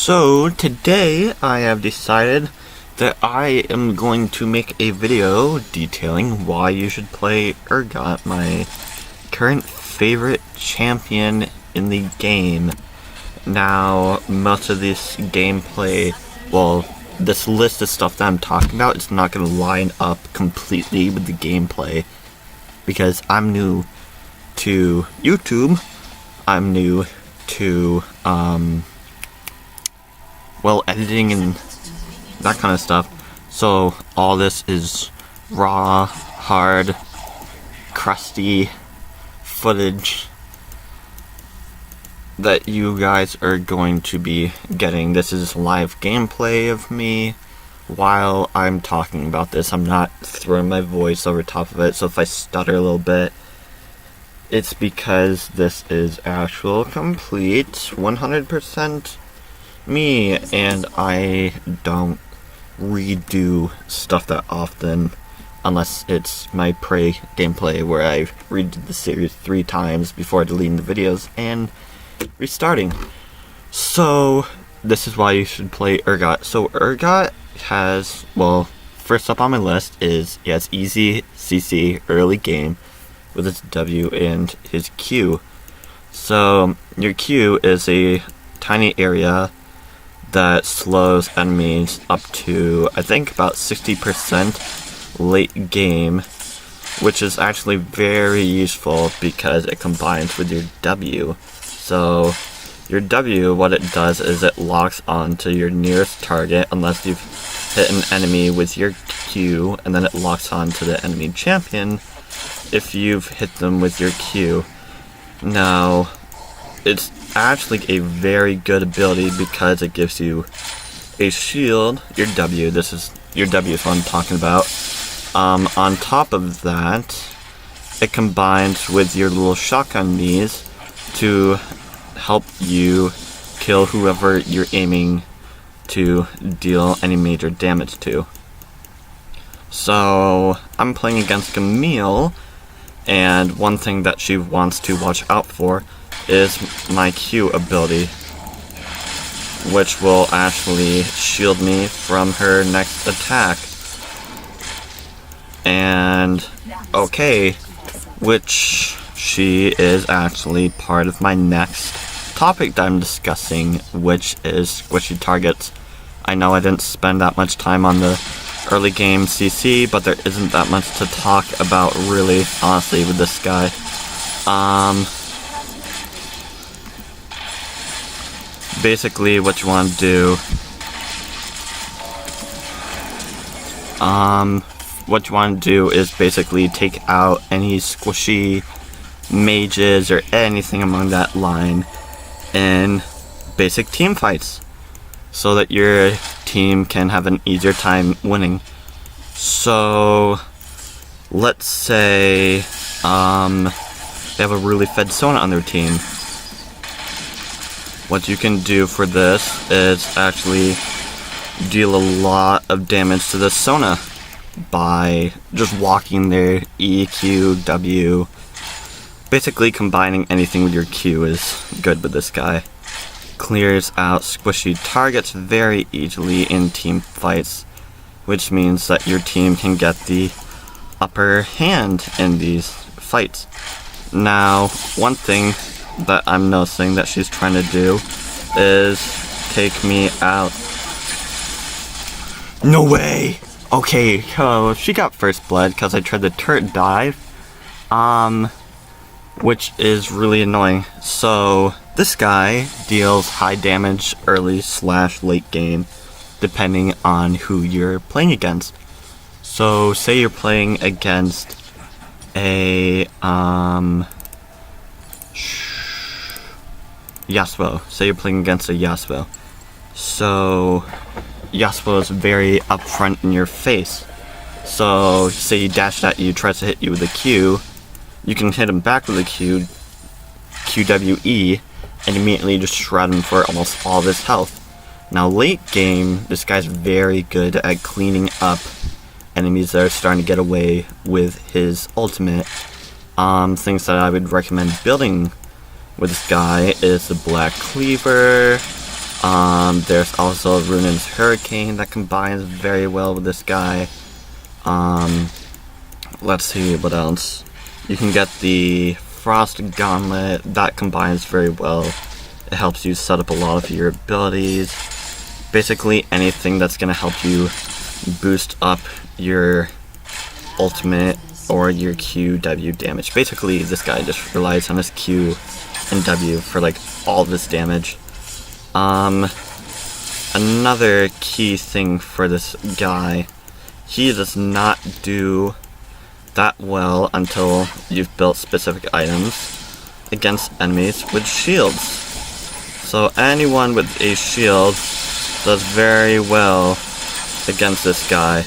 So today I have decided that I am going to make a video detailing why you should play Urgot, my current favorite champion in the game. Now, most of this gameplay, well, this list of stuff that I'm talking about is not going to line up completely with the gameplay because I'm new to YouTube. I'm new to, well, editing and that kind of stuff. So all this is raw, hard, crusty footage that you guys are going to be getting. This is live gameplay of me while I'm talking about this. I'm not throwing my voice over top of it, so if I stutter a little bit, it's because this is actual, complete, 100% me, and I don't redo stuff that often unless it's my Prey gameplay where I redid the series 3 times before deleting the videos and restarting. So this is why you should play Urgot. So Urgot has, well, first up on my list is he has easy CC early game with his W and his Q. So your Q is a tiny area that slows enemies up to, I think, about 60% late game, which is actually very useful because it combines with your W. So your W, what it does is it locks onto your nearest target unless you've hit an enemy with your Q, and then it locks onto the enemy champion if you've hit them with your Q. Now, it's actually a very good ability because it gives you a shield, your W, this is your W is what I'm talking about. On top of that, it combines with your little shotgun knees to help you kill whoever you're aiming to deal any major damage to. So, I'm playing against Camille, and one thing that she wants to watch out for is my Q ability, which will actually shield me from her next attack. And, okay, which she is actually part of my next topic that I'm discussing, which is squishy targets. I know I didn't spend that much time on the early game CC, but there isn't that much to talk about really, honestly, with this guy. Basically what you want to do, is basically take out any squishy mages or anything among that line in basic team fights, so that your team can have an easier time winning. So, let's say they have a really fed Sona on their team. What you can do for this is actually deal a lot of damage to the Sona by just walking their E, Q, W. Basically combining anything with your Q is good with this guy. Clears out squishy targets very easily in team fights, which means that your team can get the upper hand in these fights. Now, one thing that I'm noticing that she's trying to do is take me out. No way! Okay, so she got first blood because I tried the turret dive, which is really annoying. So this guy deals high damage early / late game, depending on who you're playing against. So say you're playing against a Yasuo. Say you're playing against a Yasuo. So Yasuo is very upfront in your face. So say he dashed at you, tries to hit you with a Q, you can hit him back with a Q, QWE, and immediately just shred him for almost all of his health. Now late game, this guy's very good at cleaning up enemies that are starting to get away with his ultimate. Things that I would recommend building with this guy is the Black Cleaver, There's also Runin's Hurricane that combines very well with this guy. Let's see what else. You can get the Frost Gauntlet, that combines very well. It helps you set up a lot of your abilities. Basically anything that's going to help you boost up your ultimate or your QW damage. Basically this guy just relies on his Q and W for like all of his damage. Another key thing for this guy, he does not do that well until you've built specific items against enemies with shields. So anyone with a shield does very well against this guy,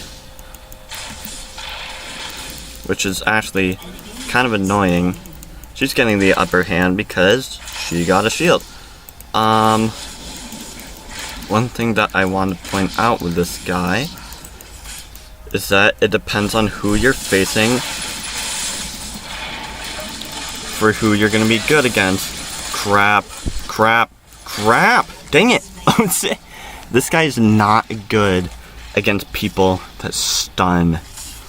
which is actually kind of annoying. She's getting the upper hand because she got a shield. One thing that I want to point out with this guy is that it depends on who you're facing for who you're going to be good against. Crap. Dang it. This guy's not good against people that stun.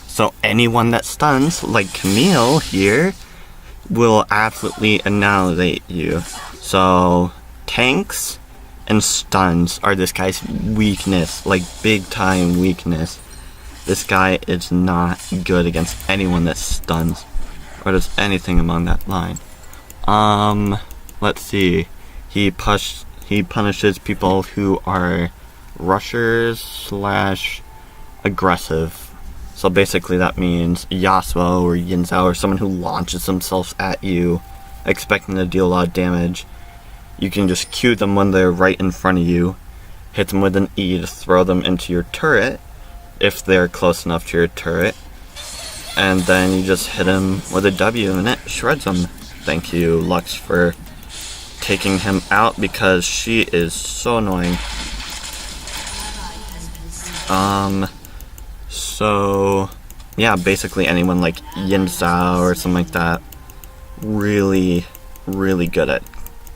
So anyone that stuns, like Camille here, will absolutely annihilate you. So tanks and stuns are this guy's weakness, like big time weakness. This guy is not good against anyone that stuns or does anything along that line. Let's see. He punishes people who are rushers / aggressive. So basically that means Yasuo or Yin Zhao or someone who launches themselves at you expecting to deal a lot of damage. You can just Q them when they're right in front of you, hit them with an E to throw them into your turret, if they're close enough to your turret, and then you just hit him with a W and it shreds him. Thank you, Lux, for taking him out because she is so annoying. So yeah, basically anyone like Yin Zhao or something like that, really good at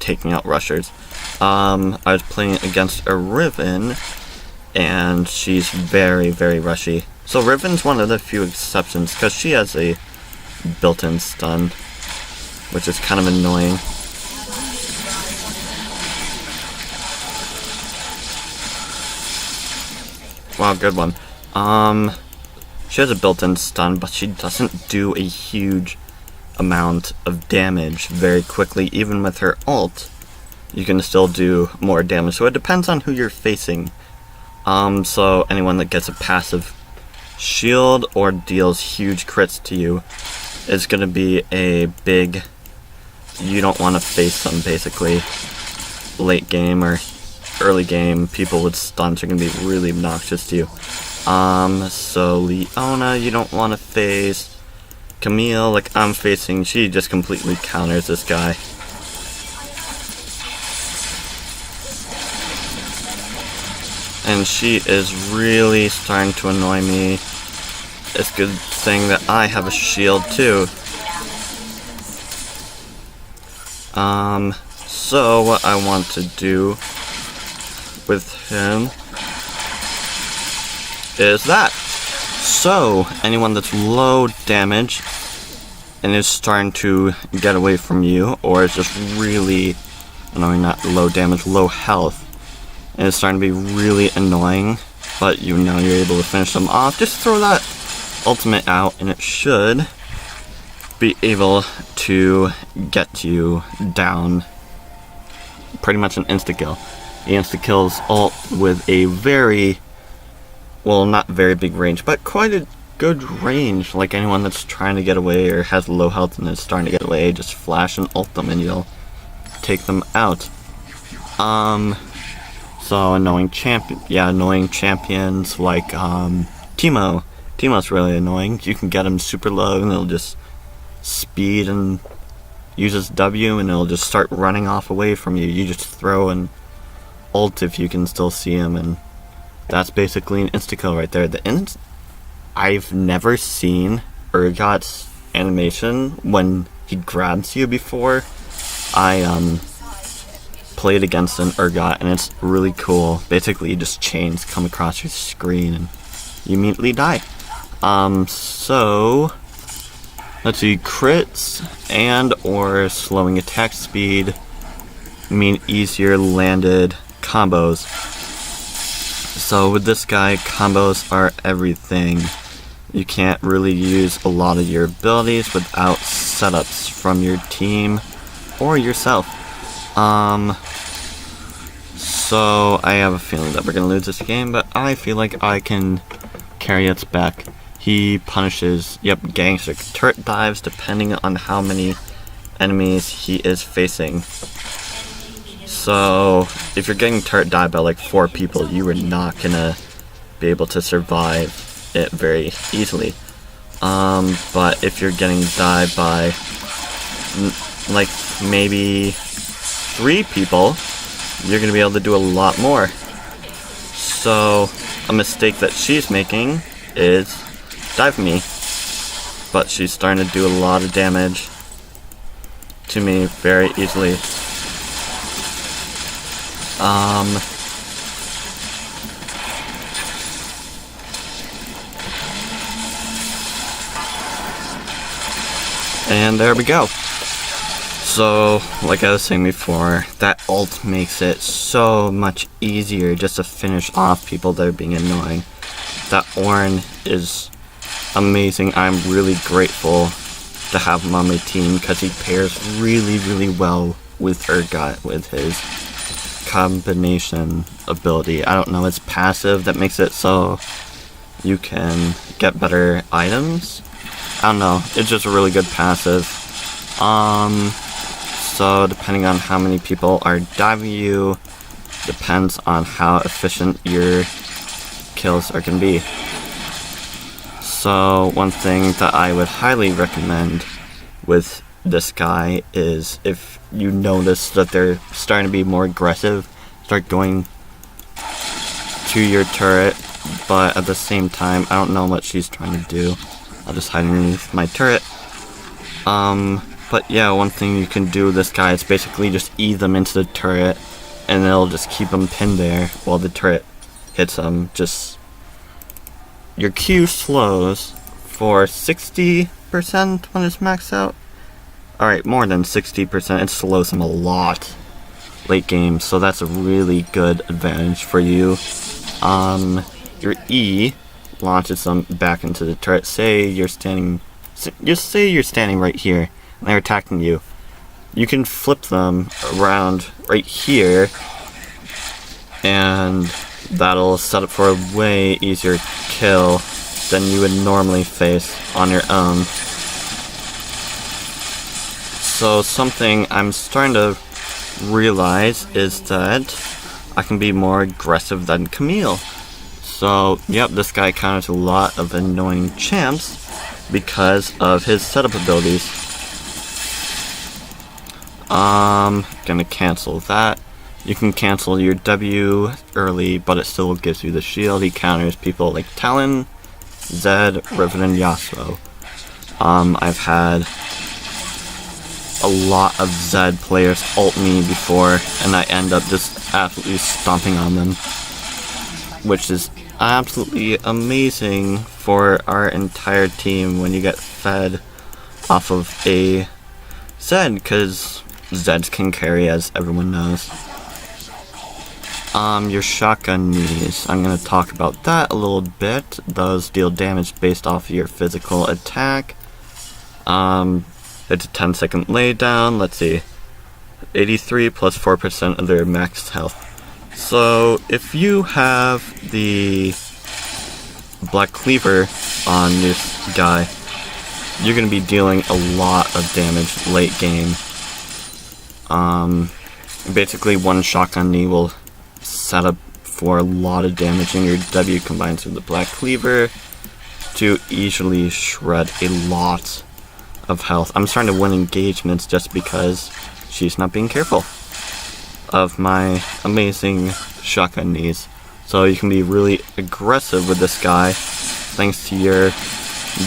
taking out rushers. I was playing against a Riven, and she's very rushy. So Riven's one of the few exceptions, because she has a built-in stun, which is kind of annoying. Wow, good one. She has a built-in stun, but she doesn't do a huge amount of damage very quickly. Even with her ult, you can still do more damage. So it depends on who you're facing. So anyone that gets a passive shield or deals huge crits to you is going to be a big... You don't want to face them, basically. Late game or early game, people with stuns are going to be really obnoxious to you. So Leona, you don't want to face. Camille, like I'm facing, she just completely counters this guy. And she is really starting to annoy me. It's a good thing that I have a shield too. So what I want to do with him is that. So, anyone that's low damage and is starting to get away from you, or is just really annoying, not low damage, low health, and is starting to be really annoying, but you know you're able to finish them off, just throw that ultimate out and it should be able to get you down. Pretty much an insta-kill. He insta-kills ult with a very... well, not very big range, but quite a good range. Like anyone that's trying to get away or has low health and is starting to get away, just flash and ult them and you'll take them out. So annoying champions like Teemo. Teemo's really annoying. You can get him super low and he'll just speed and use his W and it'll just start running off away from you. You just throw an ult if you can still see him, and that's basically an insta-kill right there. I've never seen Urgot's animation when he grabs you before. played against an Urgot, and it's really cool. Basically, just chains come across your screen and you immediately die. So let's see, crits and or slowing attack speed mean easier landed combos. So with this guy, combos are everything. You can't really use a lot of your abilities without setups from your team or yourself. So I have a feeling that we're gonna lose this game, but I feel like I can carry its back. He punishes, gangster turret dives depending on how many enemies he is facing. So if you're getting turret dive by like 4 people, you are not gonna be able to survive it very easily. But if you're getting dived by like maybe 3 people, you're gonna be able to do a lot more. So a mistake that she's making is dive me, but she's starting to do a lot of damage to me very easily. And there we go. So, like I was saying before, that ult makes it so much easier just to finish off people that are being annoying. That Ornn is amazing. I'm really grateful to have him on my team because he pairs really, really well with Urgot with his combination ability. I don't know, it's passive that makes it so you can get better items. I don't know, it's just a really good passive. So depending on how many people are diving you, depends on how efficient your kills are going to be. So one thing that I would highly recommend with this guy is if you notice that they're starting to be more aggressive, start going to your turret, but at the same time, I don't know what she's trying to do. I'll just hide underneath my turret. But yeah, one thing you can do with this guy is basically just E them into the turret, and it'll just keep them pinned there while the turret hits them. Just your Q slows for 60% when it's maxed out. Alright, more than 60%. It slows them a lot late game, so that's a really good advantage for you. Your E launches them back into the turret. Say you're standing right here and they're attacking you. You can flip them around right here, and that'll set up for a way easier kill than you would normally face on your own. So something I'm starting to realize is that I can be more aggressive than Camille. So, yep, this guy counters a lot of annoying champs because of his setup abilities. Gonna cancel that. You can cancel your W early, but it still gives you the shield. He counters people like Talon, Zed, Riven, and Yasuo. I've had a lot of Zed players ult me before, and I end up just absolutely stomping on them, which is absolutely amazing for our entire team when you get fed off of a Zed, because Zeds can carry, as everyone knows. Your shotgun knees, I'm going to talk about that a little bit. Those deal damage based off of your physical attack. It's a 10-second laydown. Let's see, 83 plus 4% of their max health. So if you have the Black Cleaver on this guy, you're going to be dealing a lot of damage late game. Basically one shotgun knee will set up for a lot of damage, and your W combines with the Black Cleaver to easily shred a lot of health. I'm starting to win engagements just because she's not being careful of my amazing shotgun knees. So you can be really aggressive with this guy thanks to your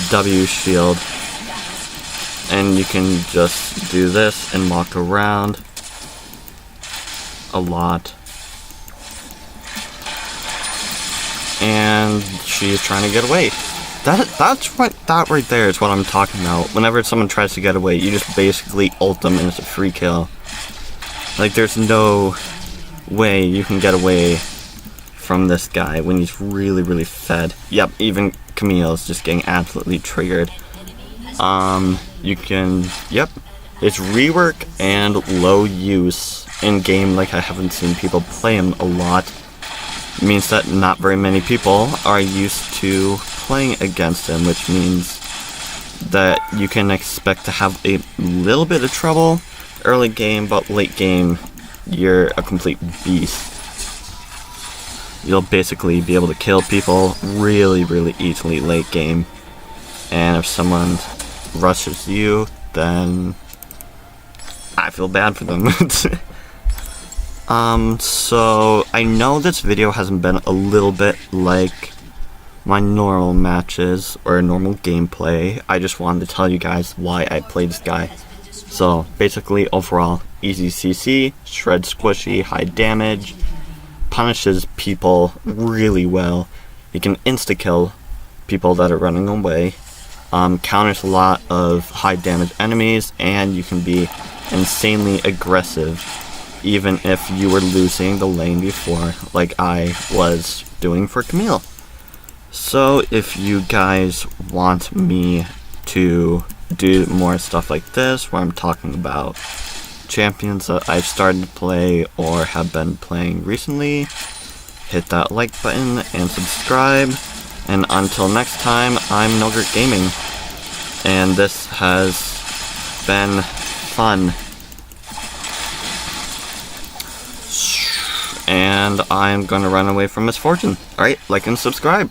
W shield, and you can just do this and walk around a lot. And she's trying to get away. That right there is what I'm talking about. Whenever someone tries to get away, you just basically ult them and it's a free kill. Like, there's no way you can get away from this guy when he's really, really fed. Yep, even Camille is just getting absolutely triggered. You can, yep, it's rework and low use in game. Like, I haven't seen people play him a lot. It means that not very many people are used to playing against him, which means that you can expect to have a little bit of trouble early game, but late game, you're a complete beast. You'll basically be able to kill people really, really easily late game. And if someone rushes you, then I feel bad for them. So I know this video hasn't been a little bit like my normal matches or normal gameplay. I just wanted to tell you guys why I played this guy. So basically, overall, easy CC, shred squishy, high damage, punishes people really well. You can insta-kill people that are running away, counters a lot of high damage enemies, and you can be insanely aggressive even if you were losing the lane before, like I was doing for Camille. So if you guys want me to do more stuff like this, where I'm talking about champions that I've started to play or have been playing recently, hit that like button and subscribe. And until next time, I'm NogurtGaming, and this has been fun. And I'm gonna run away from misfortune. Alright, like and subscribe.